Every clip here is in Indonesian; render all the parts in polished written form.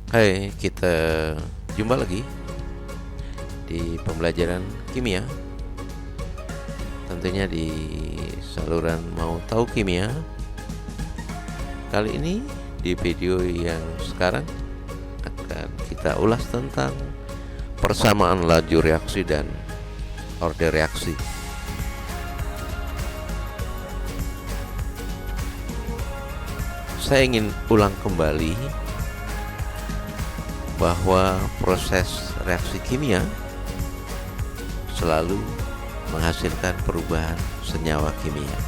Hai, kita jumpa lagi di pembelajaran kimia. Tentunya di saluran Mau Tahu Kimia. Kali ini di video yang sekarang akan kita ulas tentang persamaan laju reaksi dan order reaksi. Saya ingin ulang kembali bahwa proses reaksi kimia selalu menghasilkan perubahan senyawa kimia.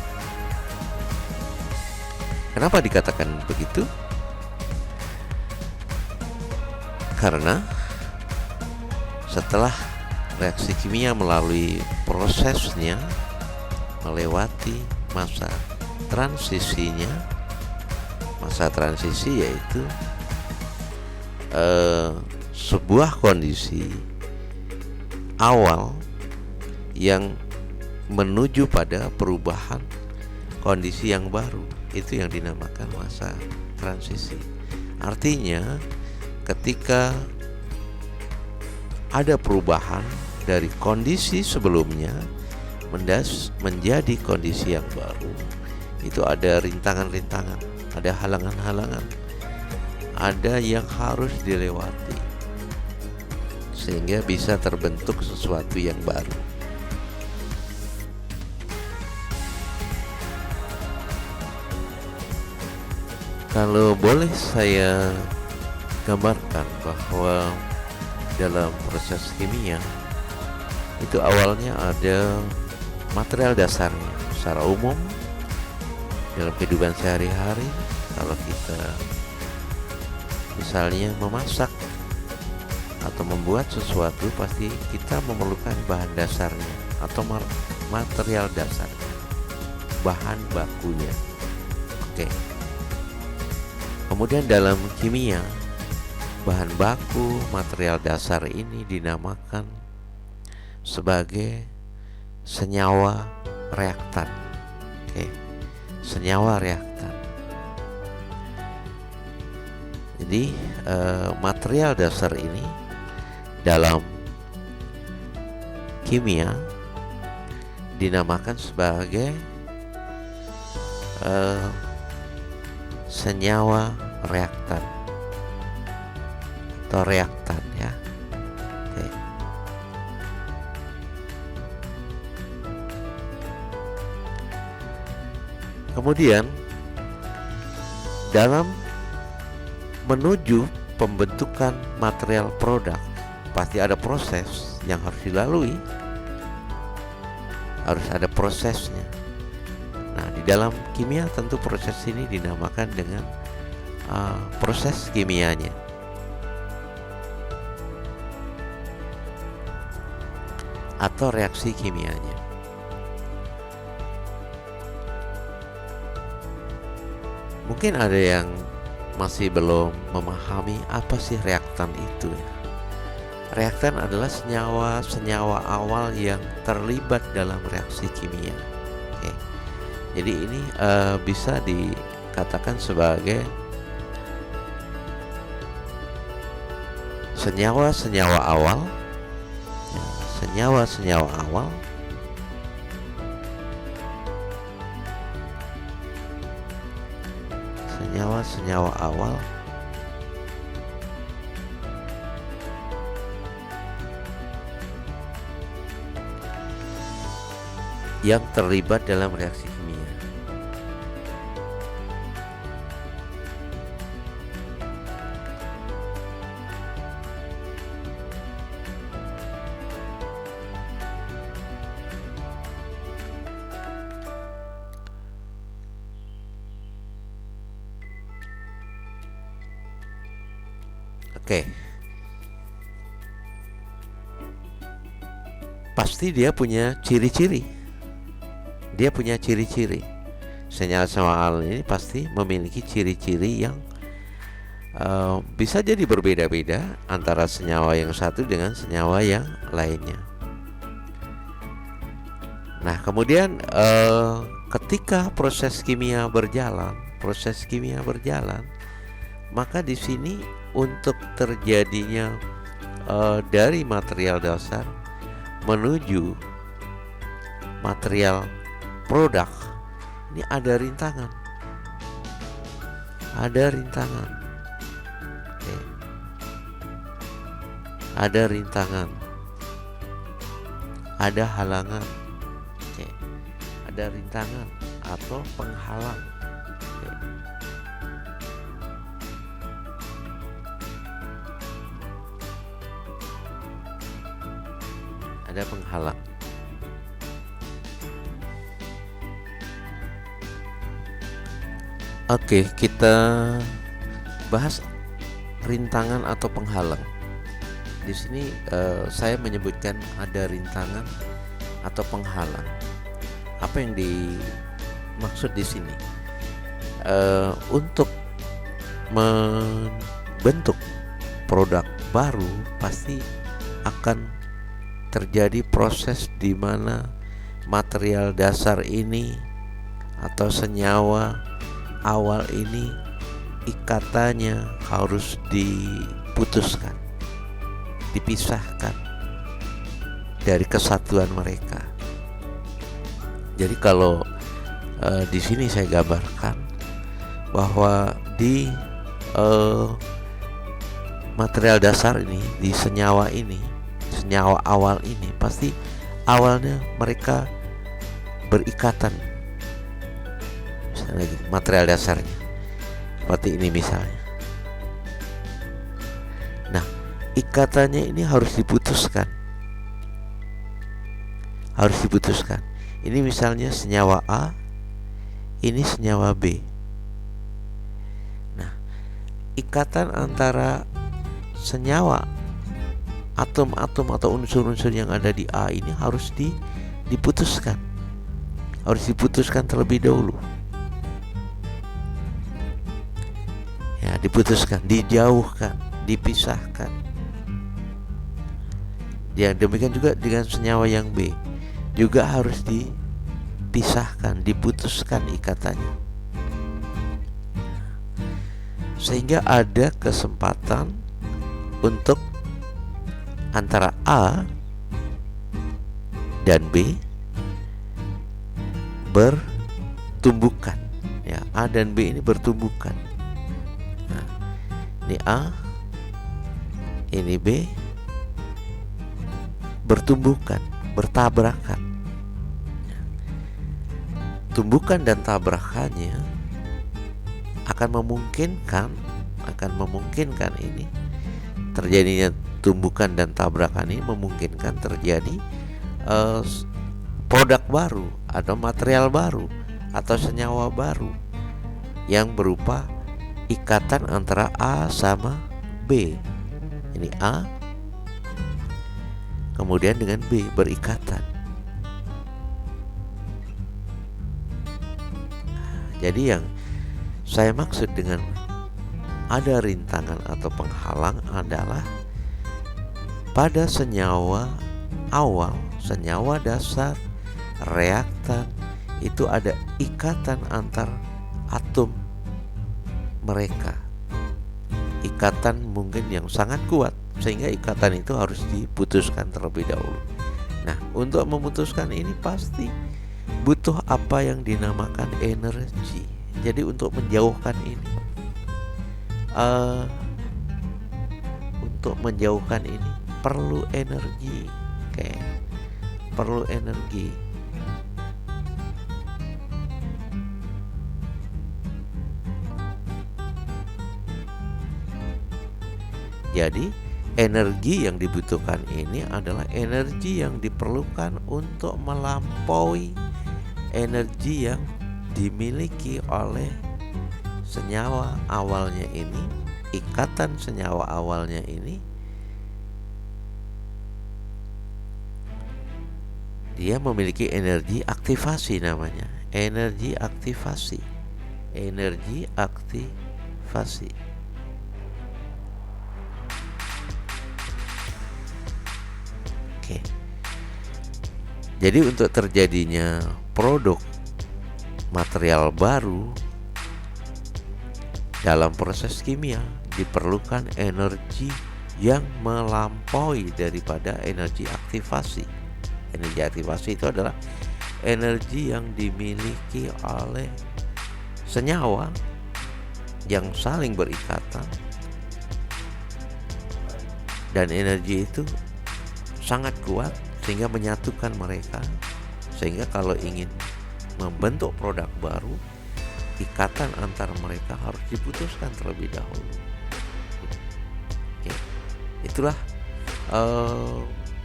Kenapa dikatakan begitu? Karena setelah reaksi kimia melalui prosesnya melewati masa transisinya, masa transisi yaitu sebuah kondisi awal yang menuju pada perubahan kondisi yang baru, itu yang dinamakan masa transisi. Artinya ketika ada perubahan dari kondisi sebelumnya menjadi kondisi yang baru, itu ada rintangan-rintangan, ada halangan-halangan, ada yang harus dilewati sehingga bisa terbentuk sesuatu yang baru. Kalau boleh saya gambarkan bahwa dalam proses kimia itu awalnya ada material dasarnya. Secara umum dalam kehidupan sehari-hari, kalau kita misalnya memasak atau membuat sesuatu, pasti kita memerlukan bahan dasarnya atau material dasarnya, bahan bakunya. Oke. Kemudian dalam kimia, bahan baku material dasar ini dinamakan sebagai senyawa reaktan. Oke. Senyawa reaktan. Jadi material dasar ini dalam kimia dinamakan sebagai senyawa reaktan atau reaktan ya. Oke. Kemudian dalam menuju pembentukan material produk pasti ada proses yang harus dilalui, harus ada prosesnya. Nah, di dalam kimia tentu proses ini dinamakan dengan proses kimianya atau reaksi kimianya. Mungkin ada yang masih belum memahami apa sih reaktan itu ya. Reaktan adalah senyawa awal yang terlibat dalam reaksi kimia. Oke. Jadi ini bisa dikatakan sebagai senyawa-senyawa awal, senyawa-senyawa awal senyawa-senyawa awal yang terlibat dalam reaksi kimia. Oke. Pasti dia punya ciri-ciri. Senyawa-senyawa awal ini pasti memiliki ciri-ciri yang bisa jadi berbeda-beda antara senyawa yang satu dengan senyawa yang lainnya. Nah, kemudian ketika proses kimia berjalan, maka di sini untuk terjadinya dari material dasar menuju material produk, ini ada rintangan. Oke. Ada rintangan, ada halangan. Oke. Ada rintangan atau penghalang. Oke. Ada penghalang. Oke, kita bahas rintangan atau penghalang. Di sini saya menyebutkan ada rintangan atau penghalang. Apa yang dimaksud di sini? Untuk membentuk produk baru pasti akan terjadi proses di mana material dasar ini atau senyawa awal ini ikatannya harus diputuskan, dipisahkan dari kesatuan mereka. Jadi kalau di sini saya gambarkan bahwa di material dasar ini, di senyawa awal ini pasti awalnya mereka berikatan. Misalnya gitu, material dasarnya seperti ini misalnya. Nah, ikatannya ini harus diputuskan. Ini misalnya senyawa A, ini senyawa B. Nah, ikatan antara senyawa atom-atom atau unsur-unsur yang ada di A ini harus diputuskan. Harus diputuskan terlebih dahulu. Ya, diputuskan, dijauhkan, dipisahkan. Ya, demikian juga dengan senyawa yang B. Juga harus dipisahkan, diputuskan ikatannya. Sehingga ada kesempatan untuk antara A dan B bertumbukan. Ya, A dan B ini bertumbukan. Nah, ini A, ini B bertumbukan, bertabrakan. Tumbukan dan tabrakannya akan memungkinkan ini terjadinya tumbukan dan tabrakan ini memungkinkan terjadi produk baru atau material baru atau senyawa baru yang berupa ikatan antara A sama B. Ini A kemudian dengan B berikatan. Jadi yang saya maksud dengan ada rintangan atau penghalang adalah pada senyawa awal, senyawa dasar, reaktan itu ada ikatan antar atom mereka. Ikatan mungkin yang sangat kuat sehingga ikatan itu harus diputuskan terlebih dahulu. Nah, untuk memutuskan ini pasti butuh apa yang dinamakan energi. Jadi untuk menjauhkan ini, perlu energi. Oke, perlu energi. Jadi energi yang dibutuhkan ini adalah energi yang diperlukan untuk melampaui energi yang dimiliki oleh senyawa awalnya ini, ikatan senyawa awalnya ini. Dia memiliki energi aktivasi namanya, energi aktivasi. Oke. Jadi untuk terjadinya produk material baru dalam proses kimia, diperlukan energi yang melampaui daripada energi aktivasi. Energi aktivasi itu adalah energi yang dimiliki oleh senyawa yang saling berikatan, dan energi itu sangat kuat sehingga menyatukan mereka, sehingga kalau ingin membentuk produk baru, ikatan antar mereka harus diputuskan terlebih dahulu. Oke. Itulah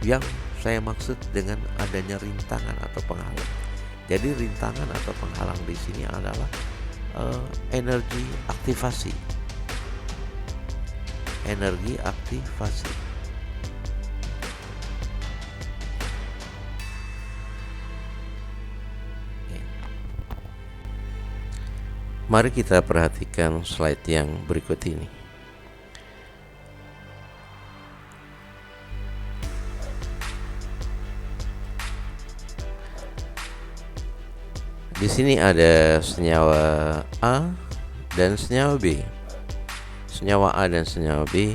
yang saya maksud dengan adanya rintangan atau penghalang. Jadi rintangan atau penghalang di sini adalah energi aktivasi. Energi aktivasi. Oke. Mari kita perhatikan slide yang berikut ini. Di sini ada senyawa A dan senyawa B. Senyawa A dan senyawa B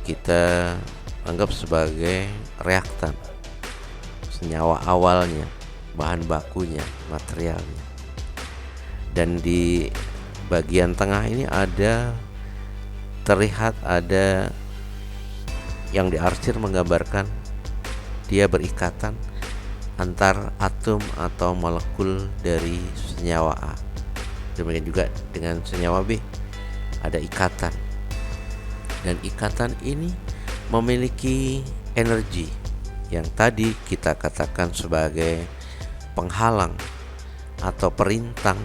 kita anggap sebagai reaktan. Senyawa awalnya, bahan bakunya, materialnya. Dan di bagian tengah ini terlihat ada yang diarsir menggambarkan dia berikatan antar atom atau molekul dari senyawa A. Demikian juga dengan senyawa B, ada ikatan. Dan ikatan ini memiliki energi yang tadi kita katakan sebagai penghalang atau perintang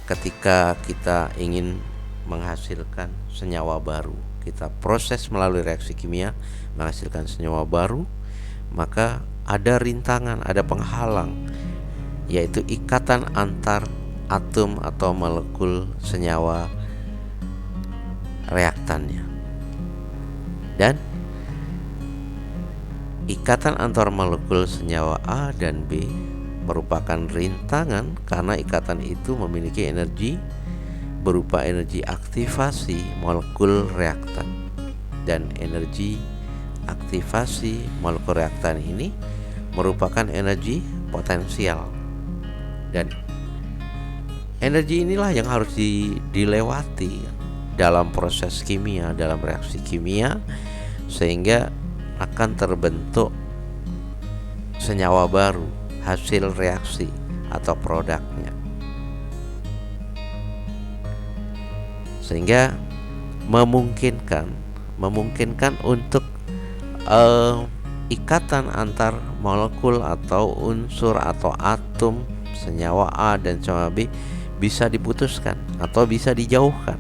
ketika kita ingin menghasilkan senyawa baru. Kita proses melalui reaksi kimia menghasilkan senyawa baru, maka ada rintangan, ada penghalang, yaitu ikatan antar atom atau molekul senyawa reaktannya. Dan ikatan antar molekul senyawa A dan B merupakan rintangan karena ikatan itu memiliki energi berupa energi aktivasi molekul reaktan. Dan energi aktivasi molekul reaktan ini merupakan energi potensial, dan energi inilah yang harus dilewati dalam proses kimia, dalam reaksi kimia, sehingga akan terbentuk senyawa baru, hasil reaksi atau produknya. Sehingga memungkinkan untuk ikatan antar molekul atau unsur atau atom senyawa A dan senyawa B bisa diputuskan atau bisa dijauhkan.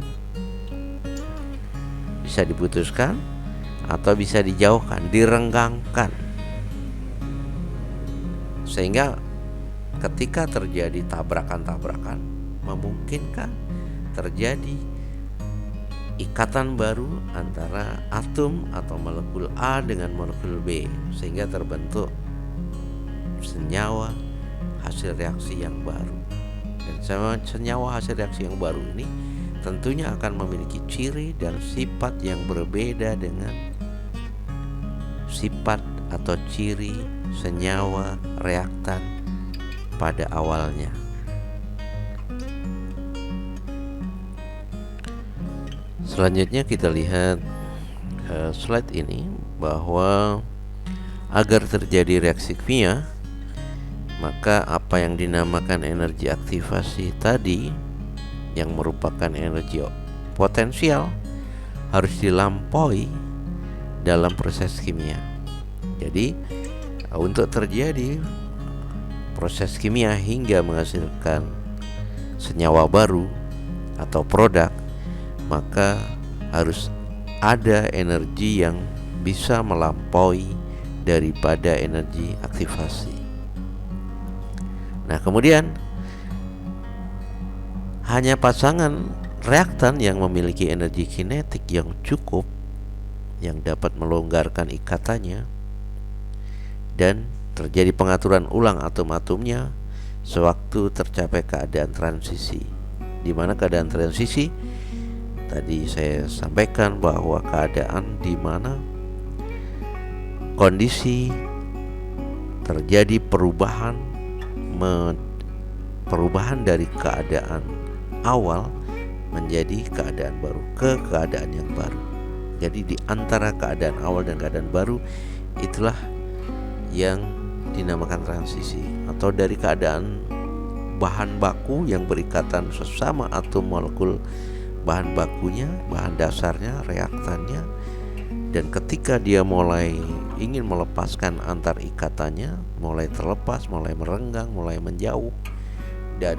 Bisa diputuskan atau bisa dijauhkan, direnggangkan. Sehingga ketika terjadi tabrakan-tabrakan, memungkinkan terjadi ikatan baru antara atom atau molekul A dengan molekul B, sehingga terbentuk senyawa hasil reaksi yang baru. Dan senyawa hasil reaksi yang baru ini tentunya akan memiliki ciri dan sifat yang berbeda dengan sifat atau ciri senyawa reaktan pada awalnya. Selanjutnya kita lihat slide ini, bahwa agar terjadi reaksi kimia, maka apa yang dinamakan energi aktivasi tadi, yang merupakan energi potensial, harus dilampaui dalam proses kimia. Jadi untuk terjadi proses kimia hingga menghasilkan senyawa baru atau produk, maka harus ada energi yang bisa melampaui daripada energi aktivasi. Nah, kemudian hanya pasangan reaktan yang memiliki energi kinetik yang cukup, yang dapat melonggarkan ikatannya dan terjadi pengaturan ulang atom-atomnya sewaktu tercapai keadaan transisi, di mana keadaan transisi tadi saya sampaikan bahwa keadaan di mana kondisi terjadi perubahan dari keadaan awal menjadi keadaan baru ke keadaan yang baru. Jadi di antara keadaan awal dan keadaan baru itulah yang dinamakan transisi, atau dari keadaan bahan baku yang berikatan sesama atom molekul bahan bakunya, bahan dasarnya, reaktannya, dan ketika dia mulai ingin melepaskan antar ikatannya, mulai terlepas, mulai merenggang, mulai menjauh, dan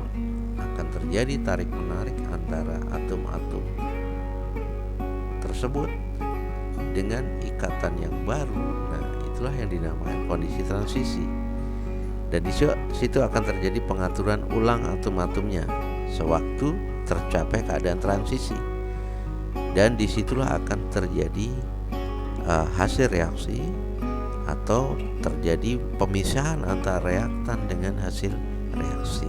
akan terjadi tarik menarik antara atom-atom tersebut dengan ikatan yang baru. Nah, itulah yang dinamakan kondisi transisi. Dan di situ akan terjadi pengaturan ulang atom-atomnya sewaktu tercapai keadaan transisi. Dan disitulah akan terjadi hasil reaksi atau terjadi pemisahan antara reaktan dengan hasil reaksi.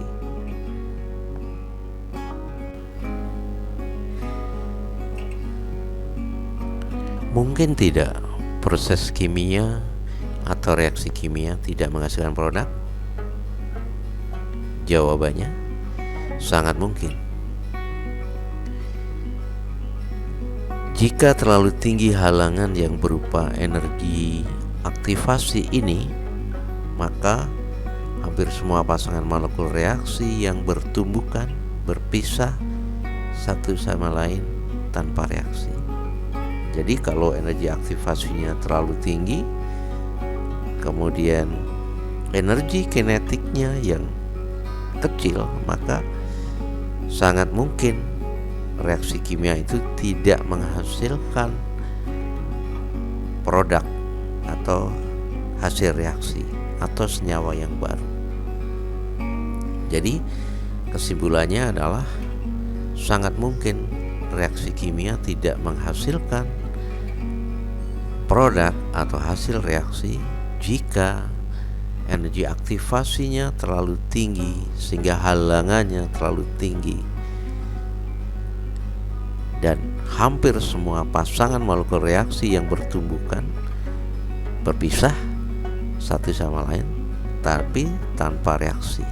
Mungkin tidak proses kimia atau reaksi kimia tidak menghasilkan produk? Jawabannya sangat mungkin. Jika terlalu tinggi halangan yang berupa energi aktivasi ini, maka hampir semua pasangan molekul reaksi yang bertumbukan berpisah satu sama lain tanpa reaksi. Jadi kalau energi aktivasinya terlalu tinggi, kemudian energi kinetiknya yang kecil, maka sangat mungkin reaksi kimia itu tidak menghasilkan produk atau hasil reaksi atau senyawa yang baru. Jadi kesimpulannya adalah sangat mungkin reaksi kimia tidak menghasilkan produk atau hasil reaksi jika energi aktivasinya terlalu tinggi sehingga halangannya terlalu tinggi, dan hampir semua pasangan molekul reaksi yang bertumbukan berpisah satu sama lain tapi tanpa reaksi.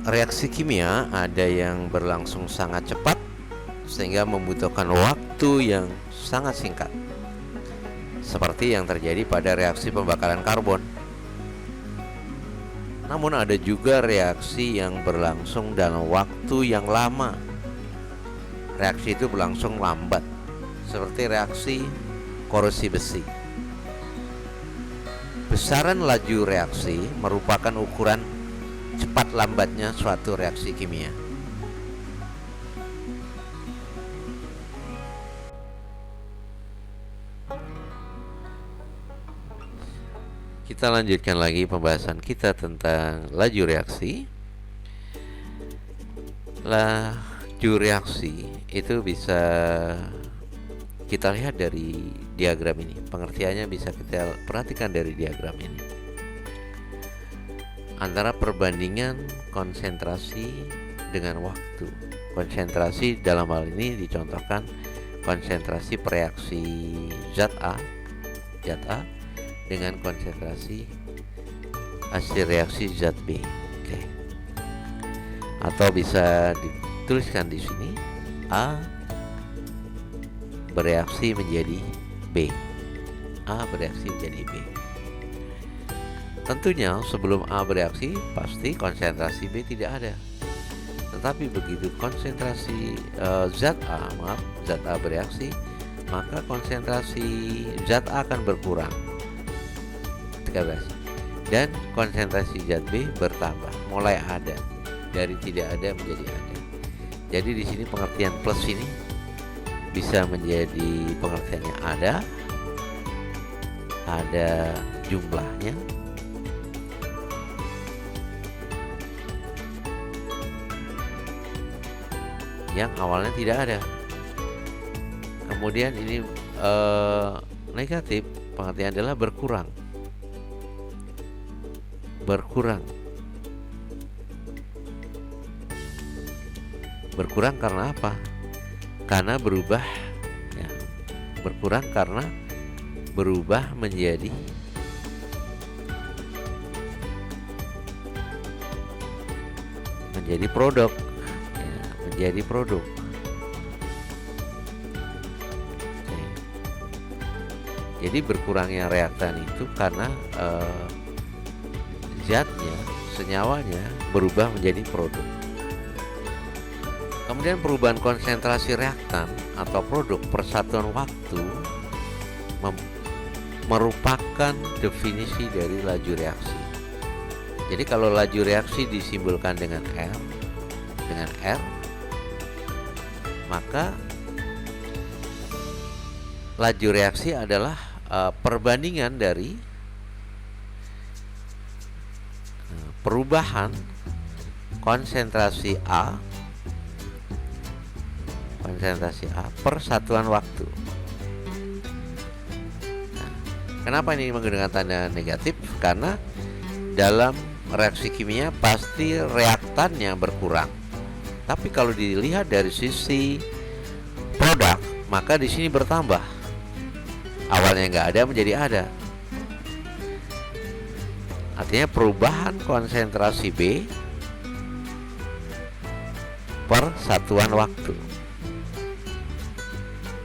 Reaksi kimia ada yang berlangsung sangat cepat sehingga membutuhkan waktu yang sangat singkat, seperti yang terjadi pada reaksi pembakaran karbon. Namun ada juga reaksi yang berlangsung dalam waktu yang lama. Reaksi itu berlangsung lambat, seperti reaksi korosi besi. Besaran laju reaksi merupakan ukuran cepat lambatnya suatu reaksi kimia. Kita lanjutkan lagi pembahasan kita tentang laju reaksi. Laju reaksi itu bisa kita lihat dari diagram ini. Pengertiannya bisa kita perhatikan dari diagram ini. Antara perbandingan konsentrasi dengan waktu. Konsentrasi dalam hal ini dicontohkan konsentrasi reaksi zat A dengan konsentrasi hasil reaksi zat B. Oke. Atau bisa dituliskan di sini A bereaksi menjadi B. A bereaksi menjadi B. Tentunya sebelum A bereaksi pasti konsentrasi B tidak ada. Tetapi begitu konsentrasi zat A bereaksi, maka konsentrasi zat A akan berkurang. Dan konsentrasi zat B bertambah, mulai ada, dari tidak ada menjadi ada. Jadi di sini pengertian plus ini bisa menjadi pengertiannya ada jumlahnya, yang awalnya tidak ada. Kemudian ini negatif, pengertian adalah berkurang. Berkurang karena apa? Karena berubah, ya, berkurang karena berubah menjadi produk, ya, menjadi produk. Oke. Jadi berkurangnya reaktan itu karena zatnya, senyawanya berubah menjadi produk. Kemudian perubahan konsentrasi reaktan atau produk per satuan waktu merupakan definisi dari laju reaksi. Jadi kalau laju reaksi disimbolkan dengan R, maka laju reaksi adalah perbandingan dari perubahan konsentrasi A per satuan waktu. Nah, kenapa ini menggunakan tanda negatif? Karena dalam reaksi kimia pasti reaktannya berkurang. Tapi kalau dilihat dari sisi produk, maka di sini bertambah. Awalnya nggak ada menjadi ada. Artinya perubahan konsentrasi B per satuan waktu.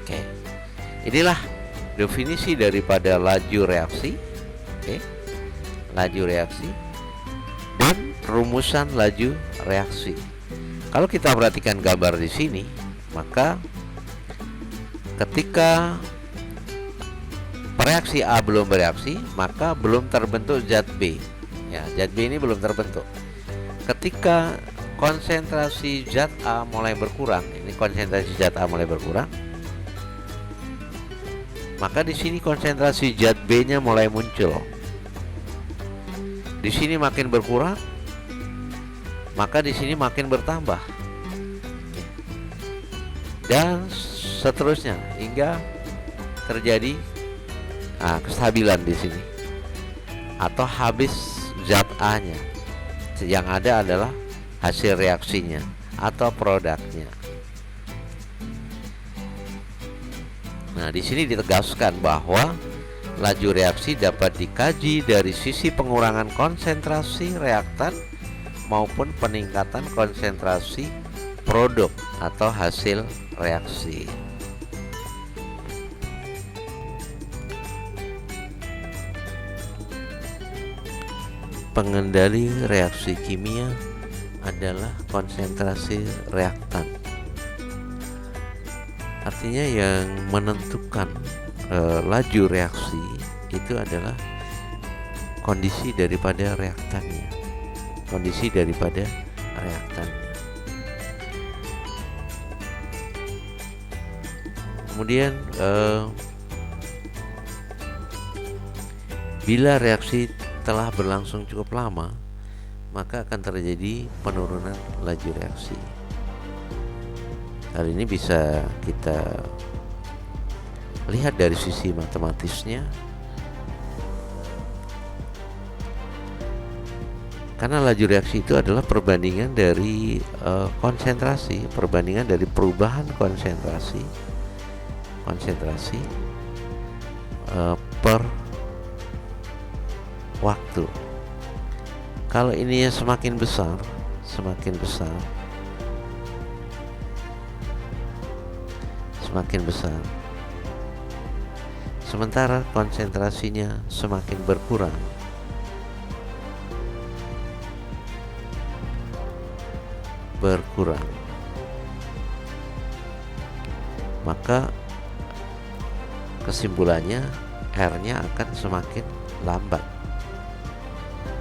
Oke. Inilah definisi daripada laju reaksi. Oke. Laju reaksi dan rumusan laju reaksi. Kalau kita perhatikan gambar di sini, maka ketika reaksi A belum bereaksi, maka belum terbentuk zat B. Ya, zat B ini belum terbentuk. Ketika konsentrasi zat A mulai berkurang, ini konsentrasi zat A mulai berkurang, maka di sini konsentrasi zat B-nya mulai muncul. Di sini makin berkurang, maka di sini makin bertambah. Dan seterusnya hingga terjadi kestabilan di sini, atau habis zat A-nya. Yang ada adalah hasil reaksinya atau produknya. Nah, di sini ditegaskan bahwa laju reaksi dapat dikaji dari sisi pengurangan konsentrasi reaktan maupun peningkatan konsentrasi produk atau hasil reaksi. Pengendali reaksi kimia adalah konsentrasi reaktan. Artinya yang menentukan laju reaksi itu adalah kondisi daripada reaktannya. Kemudian bila reaksi telah berlangsung cukup lama, maka akan terjadi penurunan laju reaksi. Hal ini bisa kita lihat dari sisi matematisnya, karena laju reaksi itu adalah perbandingan dari perbandingan dari perubahan konsentrasi per waktu. Kalau ini semakin besar, sementara konsentrasinya semakin berkurang, maka kesimpulannya R-nya akan semakin lambat.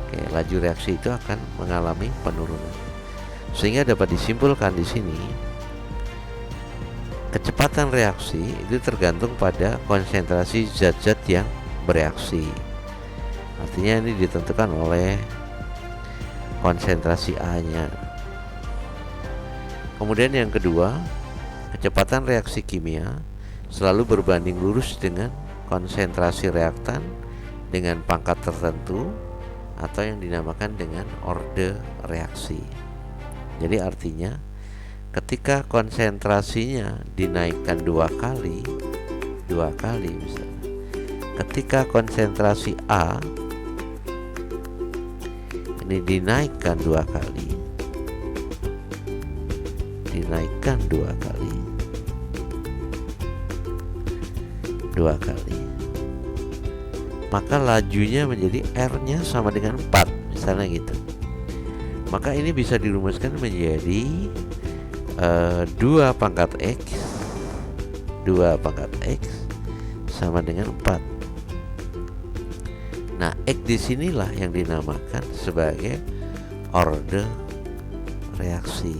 Oke, laju reaksi itu akan mengalami penurunan. Sehingga dapat disimpulkan di sini, kecepatan reaksi itu tergantung pada konsentrasi zat-zat yang bereaksi. Artinya ini ditentukan oleh konsentrasi A-nya. Kemudian yang kedua, kecepatan reaksi kimia selalu berbanding lurus dengan konsentrasi reaktan dengan pangkat tertentu atau yang dinamakan dengan orde reaksi. Jadi artinya ketika konsentrasinya dinaikkan dua kali misalnya. Ketika konsentrasi A ini dinaikkan dua kali, maka lajunya menjadi R-nya sama dengan 4, misalnya gitu. Maka ini bisa dirumuskan menjadi 2 pangkat X sama dengan 4. Nah, X disinilah yang dinamakan sebagai order reaksi.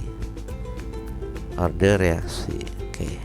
Oke.